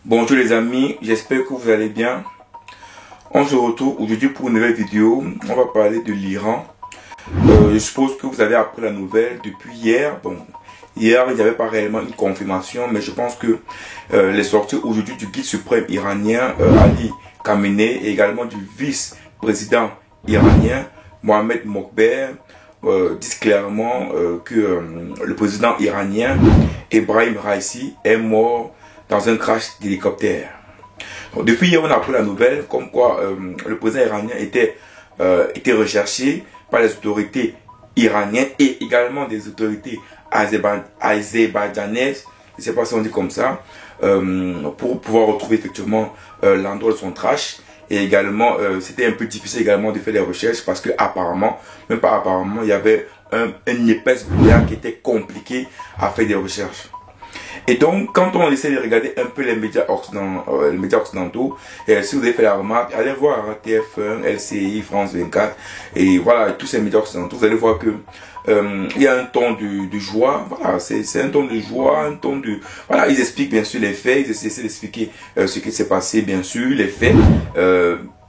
Bonjour les amis, j'espère que vous allez bien. On se retrouve aujourd'hui pour une nouvelle vidéo. On va parler de l'Iran. Je suppose que vous avez appris la nouvelle depuis hier. Bon, hier il n'y avait pas réellement une confirmation, mais je pense que les sorties aujourd'hui du guide suprême iranien Ali Khamenei et également du vice-président iranien Mohamed Mokber disent clairement que le président iranien Ebrahim Raisi est mort dans un crash d'hélicoptère. Depuis hier, on a appris la nouvelle comme quoi le président iranien était recherché par les autorités iraniennes et également des autorités azerbaïdjanaises, je ne sais pas si on dit comme ça, pour pouvoir retrouver effectivement l'endroit de son crash. Et également, c'était un peu difficile également de faire des recherches parce que apparemment, même pas apparemment, il y avait une épaisse brouillard qui était compliqué à faire des recherches. Et donc, quand on essaie de regarder un peu les médias occidentaux, si vous avez fait la remarque, allez voir TF1, LCI, France 24, et voilà, tous ces médias occidentaux, vous allez voir que il y a un ton de joie, voilà, c'est un ton de joie, un ton de... Voilà, ils expliquent bien sûr les faits, ils essaient d'expliquer ce qui s'est passé, bien sûr, les faits.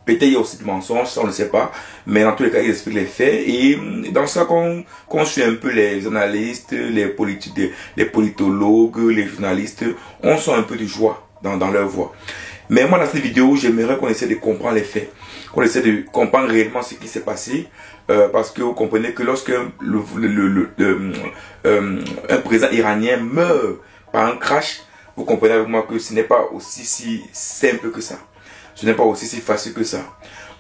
Peut-être il y a aussi des mensonges, ça on ne sait pas, mais dans tous les cas ils expliquent les faits et dans ça qu'on suit un peu les analystes, les politologues, les journalistes, on sent un peu de joie dans leur voix. Mais moi dans cette vidéo j'aimerais qu'on essaie de comprendre les faits, qu'on essaie de comprendre réellement ce qui s'est passé, parce que vous comprenez que lorsque un président iranien meurt par un crash, vous comprenez avec moi que ce n'est pas aussi si simple que ça. Ce n'est pas aussi si facile que ça.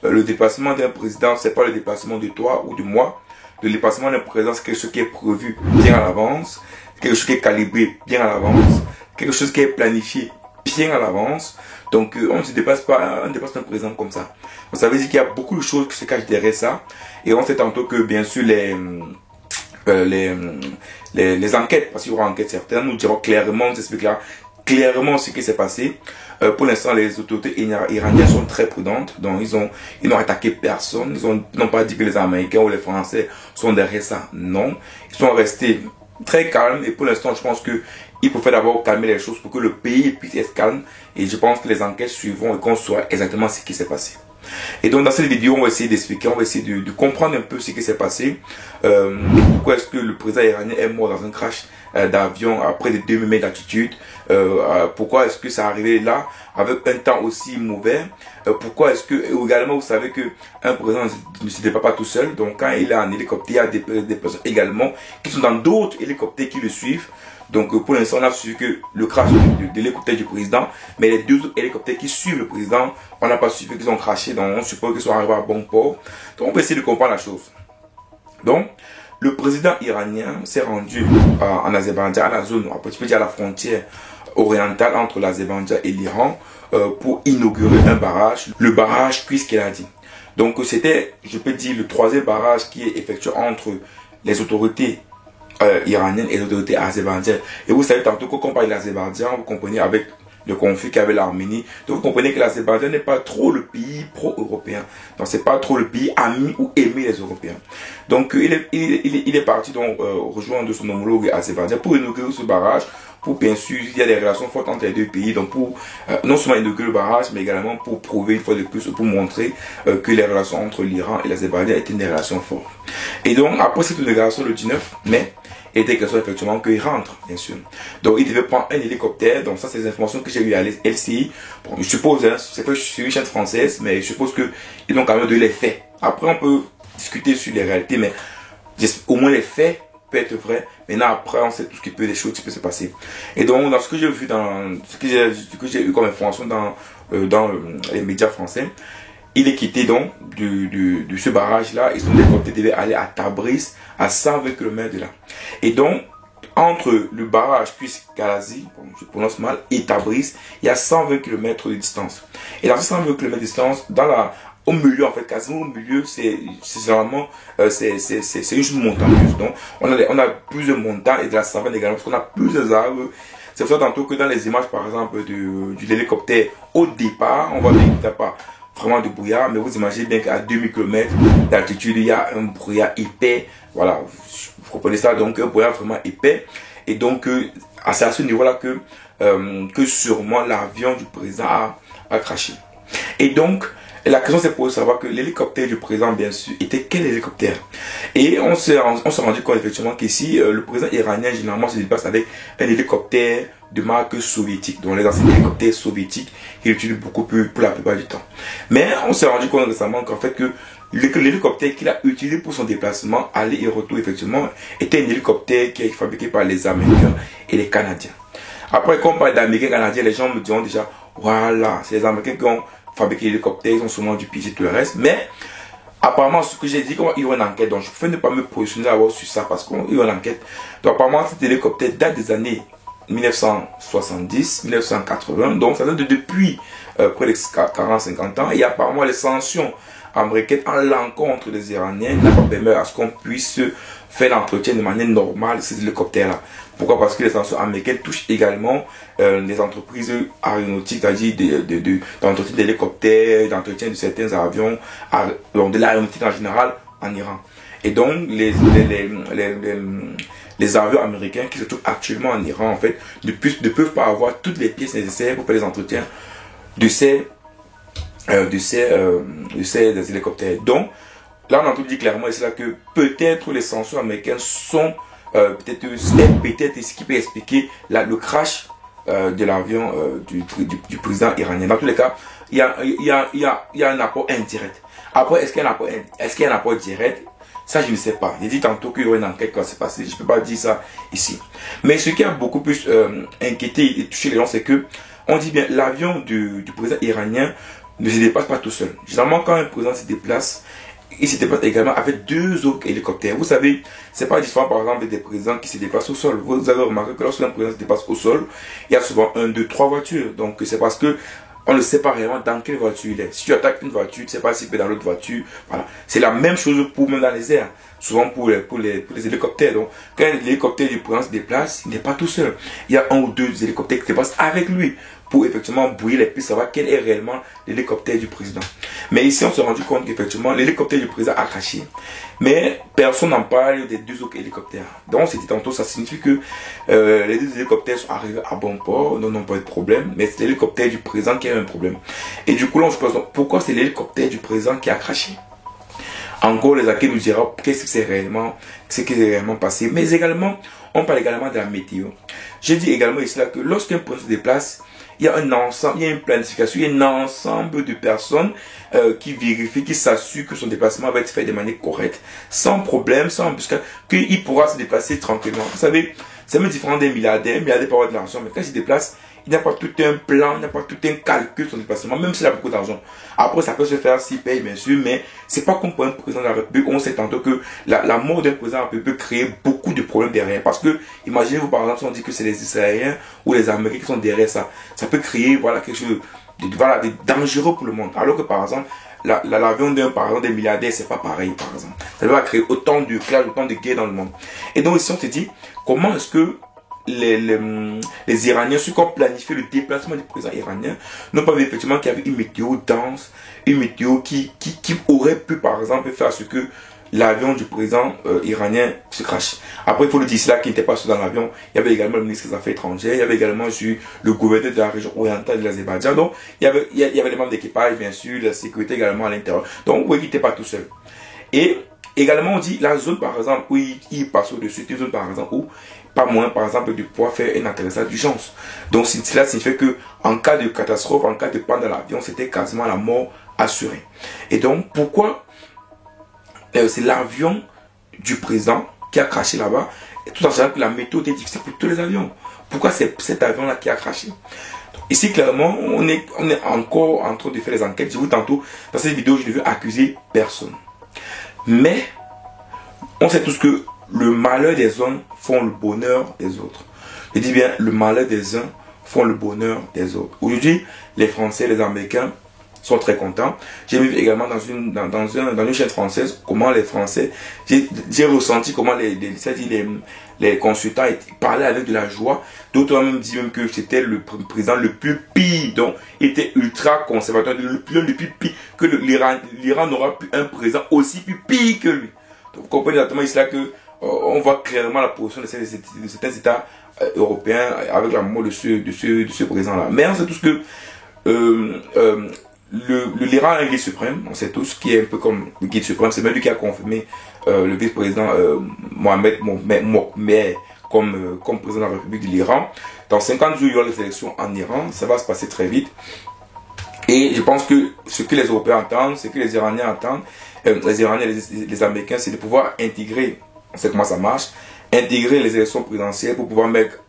Le déplacement d'un président, ce n'est pas le déplacement de toi ou de moi. Le déplacement d'un président, c'est quelque chose qui est prévu bien à l'avance, quelque chose qui est calibré bien à l'avance, quelque chose qui est planifié bien à l'avance. Donc, on ne se déplace pas, on déplace un président comme ça. Donc, ça veut dire qu'il y a beaucoup de choses qui se cachent derrière ça. Et on sait tantôt que, bien sûr, les enquêtes, parce qu'il y aura enquête certaines, nous diront clairement, nous expliquerons clairement ce qui s'est passé. Pour l'instant, les autorités iraniennes sont très prudentes, donc ils n'ont attaqué personne, ils n'ont pas dit que les Américains ou les Français sont derrière ça, non. Ils sont restés très calmes et pour l'instant, je pense que il faut d'abord calmer les choses pour que le pays puisse être calme et je pense que les enquêtes suivront et qu'on saura exactement ce qui s'est passé. Et donc dans cette vidéo, on va essayer d'expliquer, on va essayer de comprendre un peu ce qui s'est passé. Pourquoi est-ce que le président iranien est mort dans un crash d'avion à près de 2000 mètres d'altitude. Pourquoi est-ce que ça arrivé là avec un temps aussi mauvais? Pourquoi est-ce que également vous savez que un président ne se déplace pas tout seul, donc quand il est en hélicoptère, il y a des personnes également qui sont dans d'autres hélicoptères qui le suivent. Donc pour l'instant on a su que le crash de l'hélicoptère du président, mais les deux autres hélicoptères qui suivent le président, on n'a pas su qu'ils ont crashé, donc on suppose qu'ils sont arrivés à bon port. Donc on peut essayer de comprendre la chose. Donc le président iranien s'est rendu en Azerbaïdjan, à la zone, on peut dire à la frontière orientale entre l'Azerbaïdjan et l'Iran, pour inaugurer un barrage, le barrage Quis-Keladi. Donc c'était, je peux dire, le troisième barrage qui est effectué entre les autorités iraniennes et les autorités azerbaïdjannes. Et vous savez, tantôt qu'on parle de l'Azerbaïdjan, vous comprenez avec le conflit qu'avait l'Arménie. Donc vous comprenez que l'Azerbaïdjan n'est pas trop le pays pro-européen. Donc c'est pas trop le pays ami ou aimé les Européens. Donc il est parti donc rejoindre son homologue azerbaïdjan pour inaugurer ce barrage. Pour bien sûr, il y a des relations fortes entre les deux pays. Donc pour non seulement inaugurer le barrage, mais également pour prouver une fois de plus, pour montrer que les relations entre l'Iran et l'Azerbaïdjan étaient des relations fortes. Et donc après cette inauguration le 19 mai, il était question effectivement qu'il rentre, bien sûr. Donc il devait prendre un hélicoptère. Donc ça, c'est des informations que j'ai eues à LCI. Bon, je suppose, hein, c'est que je suis une chaîne française, mais je suppose qu'ils ont quand même donné les faits. Après, on peut discuter sur les réalités, mais au moins les faits peuvent être vrais. Maintenant, après, on sait tout ce qui peut, des choses qui peuvent se passer. Et donc, dans ce que j'ai vu, ce que j'ai eu comme information dans les médias français, il est quitté donc de ce barrage-là et son hélicoptère devait aller à Tabriz, à 120 km de là. Et donc, entre le barrage Quis-Keladi, je prononce mal, et Tabriz, il y a 120 km de distance. Et dans ces 120 km de distance, au milieu, en fait, quasiment au milieu, c'est généralement, c'est juste une montagne. Donc, on a plusieurs montagnes et de la savane également, parce qu'on a plusieurs arbres. C'est pour ça tantôt que dans les images, par exemple, de l'hélicoptère, au départ, on voit bien qu'il n'y a pas vraiment de brouillard, mais vous imaginez bien qu'à 2000 km d'altitude, il y a un brouillard épais. Voilà, vous comprenez ça, donc un brouillard vraiment épais. Et donc, c'est à ce niveau-là que sûrement l'avion du président a craché. Et donc, la question c'est pour savoir que l'hélicoptère du président, bien sûr, était quel hélicoptère? Et on s'est rendu compte effectivement qu'ici, le président iranien généralement se déplace avec un hélicoptère de marque soviétique. Donc les anciens hélicoptères soviétiques, il utilise beaucoup plus pour la plupart du temps. Mais on s'est rendu compte récemment qu'en fait que l'hélicoptère qu'il a utilisé pour son déplacement, aller et retour, effectivement, était un hélicoptère qui est fabriqué par les Américains et les Canadiens. Après, quand on parle d'Américains et Canadiens, les gens me diront déjà, voilà, c'est les Américains qui ont fabriqué l'hélicoptère, ils ont souvent du pied tout le reste. Mais apparemment, ce que j'ai dit, il y a une enquête, donc je préfère ne pas me positionner d'abord sur ça parce qu'il y a une enquête. Donc apparemment, cet hélicoptère date des années 1970, 1980, donc ça date de depuis près de 40-50 ans. Et apparemment, les sanctions américaines à l'encontre des Iraniens n'ont pas permis à ce qu'on puisse faire l'entretien de manière normale de ces hélicoptères-là. Pourquoi? Parce que les sanctions américaines touchent également les entreprises aéronautiques, c'est-à-dire d'entretien d'hélicoptères, d'entretien de certains avions, de l'aéronautique en général en Iran. Et donc, les avions américains qui se trouvent actuellement en Iran, en fait, ne peuvent pas avoir toutes les pièces nécessaires pour faire les entretiens de ces hélicoptères. Donc, là, on a tout dit clairement, et c'est là que peut-être les sanctions américaines sont peut-être ce qui peut expliquer le crash de l'avion du président iranien. Dans tous les cas, il y a un apport indirect. Après, est-ce qu'il y a un apport direct? Ça, je ne sais pas. J'ai dit tantôt qu'il y aurait une enquête quand c'est passé. Je ne peux pas dire ça ici. Mais ce qui a beaucoup plus inquiété et touché les gens, c'est que on dit bien l'avion du président iranien ne se déplace pas tout seul. Généralement, quand un président se déplace, il se déplace également avec 2 autres hélicoptères. Vous savez, c'est pas différent par exemple des présidents qui se déplacent au sol. Vous avez remarqué que lorsqu'un président se déplace au sol, il y a souvent 1, 2, 3 voitures. Donc c'est parce que on ne sait pas réellement dans quelle voiture il est. Si tu attaques une voiture, tu ne sais pas s'il peut dans l'autre voiture. Voilà. C'est la même chose pour même dans les airs. Souvent pour les hélicoptères. Donc, quand l'hélicoptère du président se déplace, il n'est pas tout seul. Il y a 1 ou 2 hélicoptères qui se déplacent avec lui pour effectivement brouiller les pistes, savoir quel est réellement l'hélicoptère du président. Mais ici, on s'est rendu compte qu'effectivement, l'hélicoptère du président a craché. Mais personne n'en parle des 2 autres hélicoptères. Donc, c'était tantôt, ça signifie que les 2 hélicoptères sont arrivés à bon port, n'ont pas eu de problème, mais c'est l'hélicoptère du président qui a eu un problème. Et du coup, là, on se pose pourquoi c'est l'hélicoptère du président qui a craché? Encore, les enquêtes nous diront qu'est-ce qui s'est réellement passé. Mais également, on parle également de la météo. Je dis également ici là que lorsqu'un président se déplace, il y a un ensemble, il y a une planification, il y a un ensemble de personnes qui vérifient, qui s'assurent que son déplacement va être fait de manière correcte, sans problème, sans embuscade, qu'il pourra se déplacer tranquillement. Vous savez, c'est même différent d'un milliardaire. Un milliardaire peut avoir de l'argent, mais quand il se déplace, il n'a pas tout un plan, il n'a pas tout un calcul sur son déplacement, même s'il a beaucoup d'argent. Après, ça peut se faire s'il paye, bien sûr, mais c'est pas comme pour un président de la République. On sait tantôt que la mort d'un président de la République peut créer beaucoup de problèmes derrière. Parce que, imaginez-vous par exemple, si on dit que c'est les Israéliens ou les Américains qui sont derrière ça, ça peut créer, voilà, quelque chose de dangereux pour le monde. Alors que, par exemple, l'avion des milliardaires, c'est pas pareil, par exemple. Ça va créer autant de clash, autant de guerres dans le monde. Et donc, ici, on se dit, comment est-ce que les Iraniens, ceux qui ont planifié le déplacement du président iranien, n'ont pas vu effectivement qu'il y avait une météo dense, une météo qui aurait pu par exemple faire ce que l'avion du président iranien se crache. Après, il faut le dire là qui n'était pas seul dans l'avion, il y avait également le ministre des Affaires étrangères, il y avait également le gouverneur de la région orientale de l'Azerbaïdjan, donc il y avait les membres d'équipage, bien sûr, la sécurité également à l'intérieur. Donc, oui, il n'était pas tout seul. Et également, on dit la zone par exemple où il passe au-dessus, une zone par exemple où pas moins, par exemple, de pouvoir faire un atterrissage d'urgence. Donc, cela signifie que, en cas de catastrophe, en cas de panne de l'avion, c'était quasiment la mort assurée. Et donc, pourquoi c'est l'avion du président qui a craché là-bas, tout en sachant que la météo était difficile pour tous les avions. Pourquoi c'est cet avion-là qui a craché? Ici, clairement, on est encore en train de faire les enquêtes. Je vous tantôt, dans cette vidéo, je ne veux accuser personne. Mais, on sait tous que le malheur des uns font le bonheur des autres. Je dis bien, le malheur des uns font le bonheur des autres. Aujourd'hui, les Français, les Américains sont très contents. J'ai vu également dans une chaîne française comment les Français, j'ai ressenti comment les consultants parlaient avec de la joie. D'autres ont même dit même que c'était le président le plus pire, donc il était ultra conservateur, le plus pire, que l'Iran n'aura plus un président aussi plus pire que lui. Donc, vous comprenez exactement ici là que on voit clairement la position de certains États européens avec la mort de ce président-là. Mais on sait tous que l'Iran a un guide suprême, on sait tous, qui est un peu comme le guide suprême. C'est même lui qui a confirmé le vice-président Mohamed Mokhtar comme président de la République de l'Iran. Dans 50 jours, il y aura les élections en Iran. Ça va se passer très vite. Et je pense que ce que les Européens entendent, ce que les Iraniens entendent, les Iraniens et les Américains, c'est de pouvoir intégrer, on sait comment ça marche, intégrer les élections présidentielles pour pouvoir mettre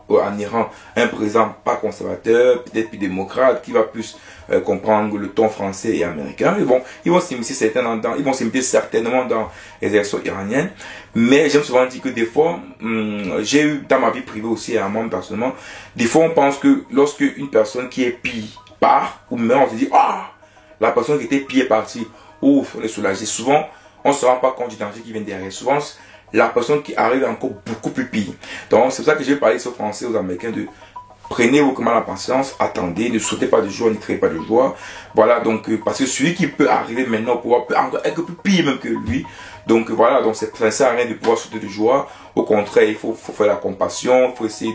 en Iran un président pas conservateur, peut-être plus démocrate, qui va plus comprendre le ton français et américain. Et bon, ils vont s'immiscer certainement dans les élections iraniennes. Mais j'aime souvent dire que des fois, j'ai eu dans ma vie privée aussi, à moi personnellement, des fois on pense que lorsque une personne qui est pire part, ou même on se dit, ah, la personne qui était pire est partie, ouf, on est soulagé. Souvent, on ne se rend pas compte du danger qui vient derrière. Souvent, la personne qui arrive est encore beaucoup plus pire. Donc, c'est pour ça que j'ai parlé aux Français, aux Américains de prenez vraiment la patience, attendez, ne sautez pas de joie, ne créez pas de joie. Voilà, donc, parce que celui qui peut arriver maintenant au pouvoir peut encore être plus pire même que lui. Donc, voilà, donc ça ne sert à rien de pouvoir sauter de joie. Au contraire, il faut faire la compassion, il faut essayer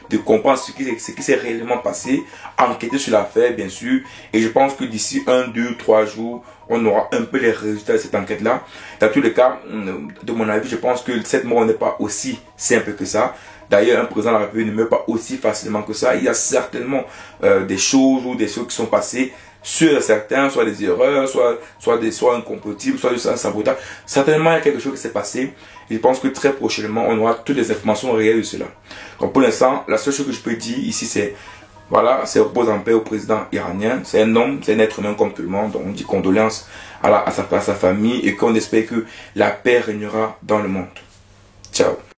de comprendre ce qui s'est réellement passé, enquêter sur l'affaire, bien sûr. Et je pense que d'ici 1, 2, 3 jours, on aura un peu les résultats de cette enquête-là. Dans tous les cas, de mon avis, je pense que cette mort n'est pas aussi simple que ça. D'ailleurs, un président de la République ne meurt pas aussi facilement que ça. Il y a certainement des choses qui sont passées sur certains, soit des erreurs, soit un complotisme, soit un sabotage. Certainement, il y a quelque chose qui s'est passé. Je pense que très prochainement, on aura toutes les informations réelles de cela. Donc pour l'instant, la seule chose que je peux dire ici, c'est voilà, c'est repose en paix au président iranien. C'est un homme, c'est un être humain comme tout le monde. Donc on dit condoléances à sa famille et qu'on espère que la paix régnera dans le monde. Ciao.